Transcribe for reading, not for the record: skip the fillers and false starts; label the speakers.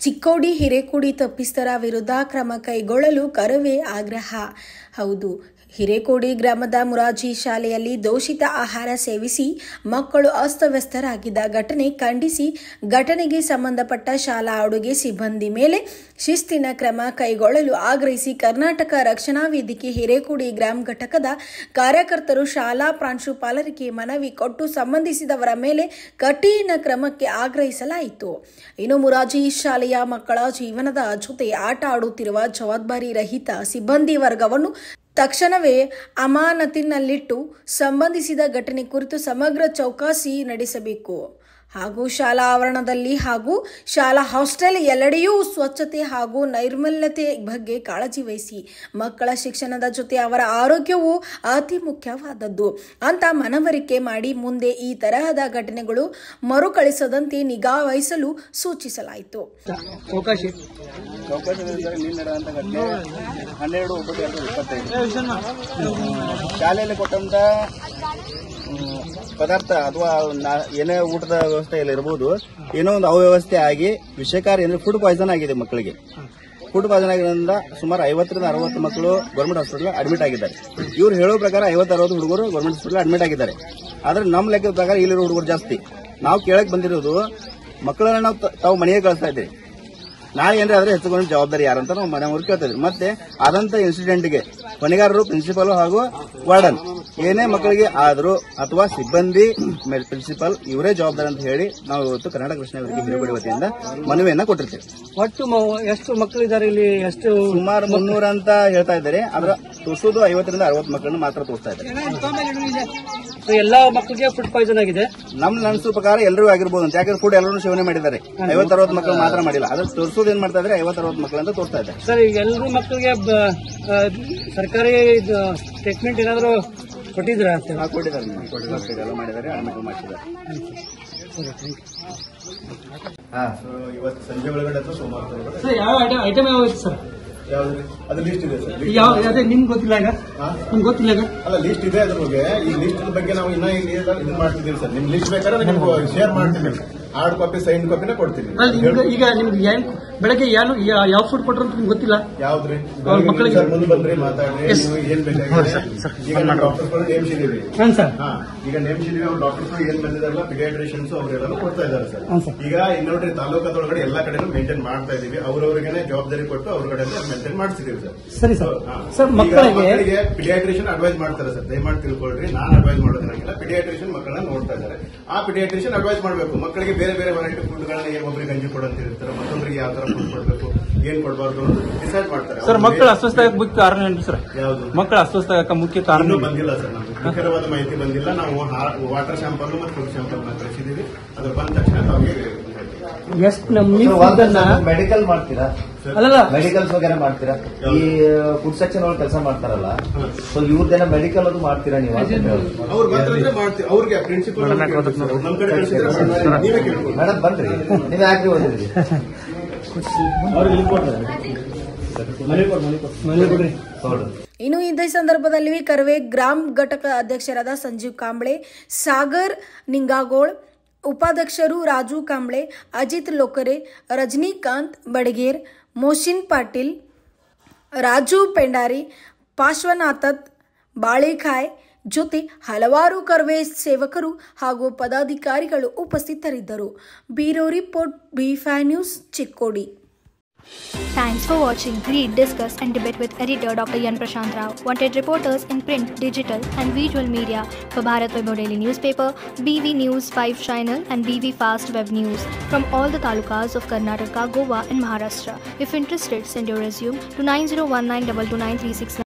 Speaker 1: ಚಿಕ್ಕೋಡಿ ಹಿರೇಕೊಡಿ ತಪ್ಪಿಸ್ತರ ವಿರುದ್ಧ ಕ್ರಮ ಕೈಗೊಳ್ಳಲು ಕರವೇ ಆಗ್ರಹ. ಹೌದು, ಹಿರೇಕೊಡಿ ಗ್ರಾಮದ ಮುರಾಜಿ ಶಾಲೆಯಲ್ಲಿ ದೂಷಿತ ಆಹಾರ ಸೇವಿಸಿ ಮಕ್ಕಳು ಅಸ್ತವ್ಯಸ್ತರಾಗಿದ್ದ ಘಟನೆ ಖಂಡಿಸಿ ಘಟನೆಗೆ ಸಂಬಂಧಪಟ್ಟ ಶಾಲಾ ಅಡುಗೆ ಸಿಬ್ಬಂದಿ ಮೇಲೆ ಶಿಸ್ತಿನ ಕ್ರಮ ಕೈಗೊಳ್ಳಲು ಆಗ್ರಹಿಸಿ ಕರ್ನಾಟಕ ರಕ್ಷಣಾ ವೇದಿಕೆ ಹಿರೇಕೊಡಿ ಗ್ರಾಮ ಘಟಕದ ಕಾರ್ಯಕರ್ತರು ಶಾಲಾ ಪ್ರಾಂಶುಪಾಲರಿಗೆ ಮನವಿ ಕೊಟ್ಟು ಸಂಬಂಧಿಸಿದವರ ಮೇಲೆ ಕಠಿಣ ಕ್ರಮಕ್ಕೆ ಆಗ್ರಹಿಸಲಾಯಿತು. ಇನ್ನು ಮುರಾಜಿ ಶಾಲೆಯ ಮಕ್ಕಳ ಜೀವನದ ಜೊತೆ ಆಟ ಆಡುತ್ತಿರುವ ಜವಾಬ್ದಾರಿ ರಹಿತ ಸಿಬ್ಬಂದಿ ವರ್ಗವನ್ನು ತಕ್ಷಣವೇ ಅಮಾನತಿನಲ್ಲಿಟ್ಟು ಸಂಬಂಧಿಸಿದ ಘಟನೆ ಕುರಿತು ಸಮಗ್ರ ಚೌಕಾಸಿ ನಡೆಸಬೇಕು ಹಾಗೂ ಶಾಲಾ ಆವರಣದಲ್ಲಿ ಹಾಗೂ ಶಾಲಾ ಹಾಸ್ಟೆಲ್ ಎಲ್ಲೆಡೆಯೂ ಸ್ವಚ್ಛತೆ ಹಾಗೂ ನೈರ್ಮಲ್ಯತೆ ಬಗ್ಗೆ ಕಾಳಜಿ ವಹಿಸಿ ಮಕ್ಕಳ ಶಿಕ್ಷಣದ ಜೊತೆ ಅವರ ಆರೋಗ್ಯವೂ ಅತಿ ಮುಖ್ಯವಾದದ್ದು ಅಂತ ಮನವರಿಕೆ ಮಾಡಿ ಮುಂದೆ ಈ ತರಹದ ಘಟನೆಗಳು ಮರುಕಳಿಸದಂತೆ ನಿಗಾ ವಹಿಸಲು ಸೂಚಿಸಲಾಯಿತು.
Speaker 2: ಶಾಲೆಯಲ್ಲಿ ಕೊಟ್ಟಂತ ಪದಾರ್ಥ ಅಥವಾ ಏನೇ ಊಟದ ವ್ಯವಸ್ಥೆ ಇರಬಹುದು, ಏನೋ ಒಂದು ಅವ್ಯವಸ್ಥೆ ಆಗಿ ವಿಷಕಾರಿ ಅಂದ್ರೆ ಫುಡ್ ಪಾಯ್ಸನ್ ಆಗಿದೆ ಮಕ್ಕಳಿಗೆ. ಫುಡ್ ಪಾಯ್ಸನ್ ಆಗಿರೋದ್ರಿಂದ ಸುಮಾರು 50ರಿಂದ 60 ಮಕ್ಕಳು ಗೌರ್ಮೆಂಟ್ ಹಾಸ್ಪಿಟಲ್ ಅಡ್ಮಿಟ್ ಆಗಿದ್ದಾರೆ. ಇವ್ರು ಹೇಳೋ ಪ್ರಕಾರ 50-60 ಹುಡುಗರು ಗೌರ್ಮೆಂಟ್ ಹಾಸ್ಪಿಟಲ್ ಅಡ್ಮಿಟ್ ಆಗಿದ್ದಾರೆ. ಆದ್ರೆ ನಮ್ಮ ಲೆಕ್ಕದ ಪ್ರಕಾರ ಇಲ್ಲಿರೋ ಹುಡುಗರು ಜಾಸ್ತಿ. ನಾವು ಕೇಳಕ್ ಬಂದಿರೋದು ಮಕ್ಕಳನ್ನ ನಾವು ತಾವು ಮನೆಗೆ ಕಳಿಸ್ತಾ ಇದ್ದೀವಿ, ನಾಳೆ ಏನ್ರಿ ಆದ್ರೆ ಹೆಚ್ಚುಕೊಂಡು ಜವಾಬ್ದಾರಿ ಯಾರಂತ ನಾವು ಮನೆಯವ್ರು ಕೇಳ್ತಾ ಇದ್ವಿ. ಮತ್ತೆ ಆದಂತ ಇನ್ಸಿಡೆಂಟ್ಗೆ ಹೊಣೆಗಾರರು ಪ್ರಿನ್ಸಿಪಲ್ ಹಾಗೂ ವಾರ್ಡನ್ ಏನೇ ಮಕ್ಕಳಿಗೆ ಆದರೂ ಅಥವಾ ಸಿಬ್ಬಂದಿ ಪ್ರಿನ್ಸಿಪಲ್ ಇವರೇ ಜವಾಬ್ದಾರಿ ಅಂತ ಹೇಳಿ ನಾವು ಇವತ್ತು ಕರ್ನಾಟಕ ರಕ್ಷಣಾ ವೇದಿಕೆ ಹಿರೇಕೊಡಿ ವತಿಯಿಂದ ಮನವಿಯನ್ನ ಕೊಟ್ಟಿರ್ತೇವೆ.
Speaker 3: ಒಟ್ಟು ಎಷ್ಟು ಮಕ್ಕಳಿದ್ದಾರೆ ಇಲ್ಲಿ? ಎಷ್ಟು?
Speaker 2: ಸುಮಾರು 300 ಅಂತ ಹೇಳ್ತಾ ಇದ್ದಾರೆ. ಆದ್ರೆ ತೋರಿಸೋದು 50ರಿಂದ 60 ಮಕ್ಕಳನ್ನು ಮಾತ್ರ ತೋರಿಸ್ತಾ ಇದ್ದಾರೆ.
Speaker 3: ಎಲ್ಲಾ ಮಕ್ಕಳಿಗೆ ಫುಡ್ ಪಾಯ್ಸನ್ ಆಗಿದೆ.
Speaker 2: ನಮ್ಗೆ ಅನ್ಸೋ ಪ್ರಕಾರ ಎಲ್ಲರೂ ಆಗಿರ್ಬೋದು ಅಂತ, ಯಾಕಂದ್ರೆ ಫುಡ್ ಎಲ್ಲರೂ ಸೇವನೆ ಮಾಡಿದ್ದಾರೆ. 50-60 ಮಕ್ಕಳು ಮಾತ್ರ ಮಾಡಿಲ್ಲ. ಅದ್ರ ತೋರಿಸೋದು ಏನ್ ಮಾಡ್ತಾ ಇದ್ದಾರೆ, 50-60 ಮಕ್ಕಳು ಅಂತ ತೋರಿಸ್ತಾ ಇದ್ದಾರೆ.
Speaker 3: ಸರ್, ಈಗ ಎಲ್ಲರೂ ಮಕ್ಕಳಿಗೆ ಸರ್ಕಾರಿ ಟ್ರೀಟ್ಮೆಂಟ್ ಏನಾದ್ರು ಕೊಟ್ಟಿದ್ರ?
Speaker 2: ಕೊಟ್ಟಿದ್ದಾರೆ, ಎಲ್ಲ ಮಾಡಿದ್ದಾರೆ, ಅನುಮತಿ ಮಾಡಿಸಿದ್ದಾರೆ. ಇವತ್ತು ಸಂಜೆ ಒಳಗಡೆ ಅಥವಾ ಸೋಮವಾರ
Speaker 3: ಯಾವ ಐಟಮ್ ಯಾವ ಸರ್?
Speaker 2: ಅದು ಲಿಸ್ಟ್ ಇದೆ ಸರ್.
Speaker 3: ಅದೇ ನಿಮ್ಗೆ ಗೊತ್ತಿಲ್ಲ ಈಗ? ನಿಮ್ಗೆ ಗೊತ್ತಿಲ್ಲ ಈಗ?
Speaker 2: ಅಲ್ಲ, ಲಿಸ್ಟ್ ಇದೆ ಅದ್ರ ಬಗ್ಗೆ. ಈ ಲಿಸ್ಟ್ ಬಗ್ಗೆ ನಾವು ಇನ್ನ ಇದು ಮಾಡ್ತಿದ್ದೀವಿ ಸರ್. ನಿಮ್ ಲಿಸ್ಟ್ ಬೇಕಾದ್ರೆ ನಿಮ್ಗೆ ಶೇರ್ ಮಾಡ್ತೀನಿ. ಹಾರ್ಡ್ ಕಾಪಿ, ಸೈನ್ ಕಾಪಿನ ಕೊಡ್ತೀನಿ.
Speaker 3: ಈಗ ನಿಮ್ಗೆ ಬೆಳಗ್ಗೆ ಯಾವ ಫುಡ್ ಕೊಟ್ರು ಅಂತ ನಿಮ್ಗೆ ಗೊತ್ತಿಲ್ಲ?
Speaker 2: ಯಾವ್ದ್ರಿ ಮಕ್ಕಳಿಗೆ ಮುಂದೆ ಬಂದ್ರಿ ಮಾತಾಡ್ರಿ. ಏನ್ ಬೇಕಾಗಿದೆ ಈಗ ಡಾಕ್ಟರ್ಗಳು ನೇಮಿಸಿದೀವಿ. ಈಗ ನೇಮಿಸಿದೀವಿ. ಅವ್ರು ಡಾಕ್ಟರ್ಗಳು ಏನ್ ಬಂದಿದಾರಲ್ಲ, ಪಿಡಿಯಾಟ್ರಿಷಿಯನ್ಸ್ ಅವರೆಲ್ಲ ಕೊಡ್ತಾ ಇದ್ದಾರೆ ಸರ್. ಈಗ ಇನ್ನೊಂದ್ರಿ ತಾಲೂಕದೊಳಗಡೆ ಎಲ್ಲಾ ಕಡೆನೂ ಮೇಂಟೈನ್ ಮಾಡ್ತಾ ಇದೀವಿ. ಅವ್ರವ್ರಿಗೆ ಜವಾಬ್ದಾರಿ ಕೊಟ್ಟು ಅವ್ರ ಕಡೆ ಮೇಂಟೈನ್ ಮಾಡ್ತಿದೀವಿ ಸರ್.
Speaker 3: ಸರಿ ಸರ್.
Speaker 2: ಮಕ್ಕಳಿಗೆ ಪಿಡಿಯಾಟ್ರಿಷಿಯನ್ ಅಡ್ವೈಸ್ ಮಾಡ್ತಾರೆ ಸರ್. ದಯಮಾಡಿ ತಿಳ್ಕೊಳ್ರಿ, ನಾನು ಅಡ್ವೈಸ್ ಮಾಡೋದಿಲ್ಲ. ಪಿಡಿಯಾಟ್ರಿಷಿಯನ್ ಮಕ್ಕಳನ್ನ ನೋಡ್ತಾ ಇದ್ದಾರೆ. ಆ ಪಿಡಿಯಾಟ್ರಿಷಿಯನ್ ಅಡ್ವೈಸ್ ಮಾಡಬೇಕು. ಮಕ್ಕಳಿಗೆ ಬೇರೆ ಬೇರೆ ವೆರೈಟಿ ಫುಡ್ಗಳನ್ನ ಒಬ್ಬರಿಗೆ ಗಂಜಿ ಕೊಡಂತ ಇರ್ತಾರೆ, ಮತ್ತೊಬ್ಬರಿಗೆ ಯಾವ ತರ ಫುಡ್ ಕೊಡಬೇಕು, ಏನ್ ಕೊಡಬಾರ್ದು ಅಂತ ಡಿಸೈಡ್ ಮಾಡ್ತಾರೆ.
Speaker 3: ಸರ್, ಮಕ್ಕಳ ಅಸ್ವಸ್ಥ ಮುಖ್ಯ ಕಾರಣ ಏನು ಸರ್?
Speaker 2: ಯಾವುದು?
Speaker 3: ಮಕ್ಕಳ ಅಸ್ವಸ್ಥ ಮುಖ್ಯ ಕಾರಣ
Speaker 2: ಬಂದಿಲ್ಲ ಸರ್. ನಮ್ಗೆ ನಿಖರವಾದ ಮಾಹಿತಿ ಬಂದಿಲ್ಲ. ನಾವು ವಾಟರ್ ಸ್ಯಾಂಪಲ್ ಮತ್ತು ಫುಡ್ ಸ್ಯಾಂಪಲ್ ಕಳಿಸಿದೀವಿ. ಅದು ಬಂದ ತಕ್ಷಣ ನಮಗೆ
Speaker 4: ಮೆಡಿಕಲ್ ಮಾಡ್ತೀರಾ?
Speaker 3: ಅಲ್ಲ,
Speaker 4: ಮೆಡಿಕಲ್ಸ್ ವಗೇರೆ ಮಾಡ್ತೀರಾ? ಈ ಫುಡ್ ಸೆಕ್ಷನ್ ಒಳಗೆ ಕೆಲಸ ಮಾಡ್ತಾರಲ್ಲ, ಸೊ ಇವ್ರದ್ದೇನ ಮೆಡಿಕಲ್ ಅದು ಮಾಡ್ತೀರಾ ನೀವು?
Speaker 2: ಅವ್ರಿಗೆ ಪ್ರಿನ್ಸಿಪಲ್
Speaker 4: ಮೇಡಮ್ ಬನ್ರಿ, ನೀವು ಯಾಕೆ ಓದಿದ್ರಿ?
Speaker 1: ಇನ್ನು ಇದೇ ಸಂದರ್ಭದಲ್ಲಿ ಕರವೇ ಗ್ರಾಮ ಘಟಕ ಅಧ್ಯಕ್ಷರಾದ ಸಂಜೀವ್ ಕಾಂಬ್ಳೆ, ಸಾಗರ್ ನಿಂಗಾಗೋಳ್, ಉಪಾಧ್ಯಕ್ಷರು ರಾಜು ಕಾಂಬ್ಳೆ, ಅಜಿತ್ ಲೋಕರೆ, ರಜನಿಕಾಂತ್ ಬಡಗೇರ್, ಮೋಶಿನ್ ಪಾಟೀಲ್, ರಾಜು ಪೆಂಡಾರಿ, ಪಾರ್ಶ್ವನಾಥತ್ ಬಾಳಿಖಾಯ್ ಜೊತೆ ಹಲವಾರು ಕರ್ವೆ ಸೇವಕರು ಹಾಗೂ ಪದಾಧಿಕಾರಿಗಳು ಉಪಸ್ಥಿತರಿದ್ದರು. Bureau report, B5 news, Chikkodi.
Speaker 5: Thanks for watching. Read, discuss and debate with editor Dr. Yan Prashant Rao. Wanted reporters in print, digital and visual media for Bharat Vaibhav Daily Newspaper, BV News 5 Channel and BV Fast Web News from all the talukas of Karnataka, Goa and Maharashtra. If interested, send your resume to 9019229369.